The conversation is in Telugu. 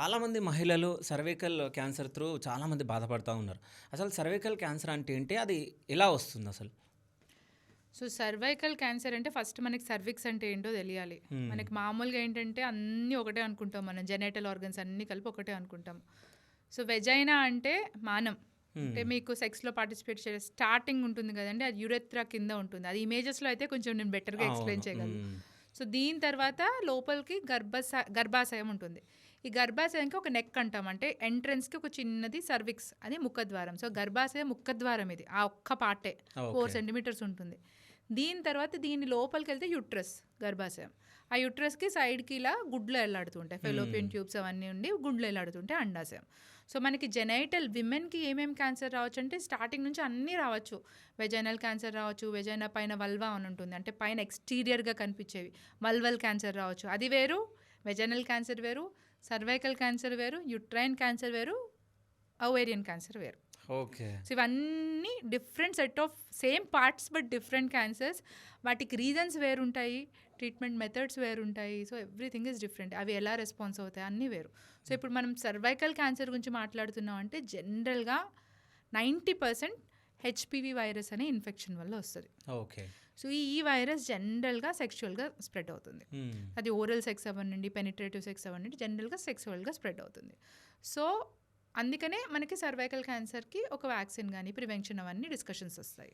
చాలామంది మహిళలు సర్వైకల్ క్యాన్సర్ త్రూ చాలామంది బాధపడతా ఉన్నారు. అసలు సర్వైకల్ క్యాన్సర్ అంటే ఏంటి? అది ఎలా వస్తుంది అసలు? సో సర్వైకల్ క్యాన్సర్ అంటే ఫస్ట్ మనకి సర్విక్స్ అంటే ఏంటో తెలియాలి. మనకి మామూలుగా ఏంటంటే అన్నీ ఒకటే అనుకుంటాం, మనం జెనైటల్ ఆర్గన్స్ అన్నీ కలిపి ఒకటే అనుకుంటాం. సో వెజైనా అంటే మానం, అంటే మీకు సెక్స్లో పార్టిసిపేట్ చేసే స్టార్టింగ్ ఉంటుంది కదండి, అది యురెత్రా కింద ఉంటుంది. అది ఇమేజెస్లో అయితే కొంచెం నేను బెటర్గా ఎక్స్ప్లెయిన్ చేయగలను. సో దీని తర్వాత లోపలికి గర్భాశయం ఉంటుంది. ఈ గర్భాశయంకి ఒక నెక్ అంటాం, అంటే ఎంట్రన్స్కి ఒక చిన్నది సర్విక్స్, అది ముఖద్వారం. సో గర్భాశయం ముఖద్వారం ఇది, ఆ ఒక్క పార్టే 4 సెంటీమీటర్స్ ఉంటుంది. దీని తర్వాత దీని లోపలికి వెళ్తే యుట్రస్, గర్భాశయం. ఆ యుట్రస్కి సైడ్కి ఇలా గుడ్లు వెళ్ళాడుతుంటాయి, ఫెలోపియన్ ట్యూబ్స్ అవన్నీ ఉండి గుడ్లు వెళ్ళాడుతుంటాయి, అండాశయం. సో మనకి జెనైటల్ విమెన్కి ఏమేమి క్యాన్సర్ రావచ్చు అంటే స్టార్టింగ్ నుంచి అన్నీ రావచ్చు. వెజైనల్ క్యాన్సర్ రావచ్చు, వెజైనా పైన వల్వా అని ఉంటుంది, అంటే పైన ఎక్స్టీరియర్గా కనిపించేవి, వల్వల్ క్యాన్సర్ రావచ్చు. అది వేరు, వెజైనల్ క్యాన్సర్ వేరు, సర్వైకల్ క్యాన్సర్ వేరు, యుట్రైన్ క్యాన్సర్ వేరు, ఓవేరియన్ క్యాన్సర్ వేరు. ఓకే. సో ఇవన్నీ different set of same parts but different cancers. వాటికి రీజన్స్ వేరుంటాయి, ట్రీట్మెంట్ మెథడ్స్ వేరుంటాయి. So everything is different. అవి ఎలా రెస్పాన్స్ అవుతాయి అన్నీ వేరు. సో ఇప్పుడు మనం సర్వైకల్ క్యాన్సర్ గురించి మాట్లాడుతున్నాం అంటే జనరల్గా 90% హెచ్పివి వైరస్ అనే ఇన్ఫెక్షన్ వల్ల వస్తుంది. ఓకే. సో ఈ వైరస్ జనరల్గా సెక్షువల్గా స్ప్రెడ్ అవుతుంది. అది ఓరల్ సెక్స్ అవ్వనండి, పెనిట్రేటివ్ సెక్స్ అవ్వనండి, జనరల్గా సెక్సువల్గా స్ప్రెడ్ అవుతుంది. సో అందుకనే మనకి సర్వైకల్ క్యాన్సర్కి ఒక వ్యాక్సిన్ కానీ ప్రివెన్షన్ అవన్నీ డిస్కషన్స్ వస్తాయి.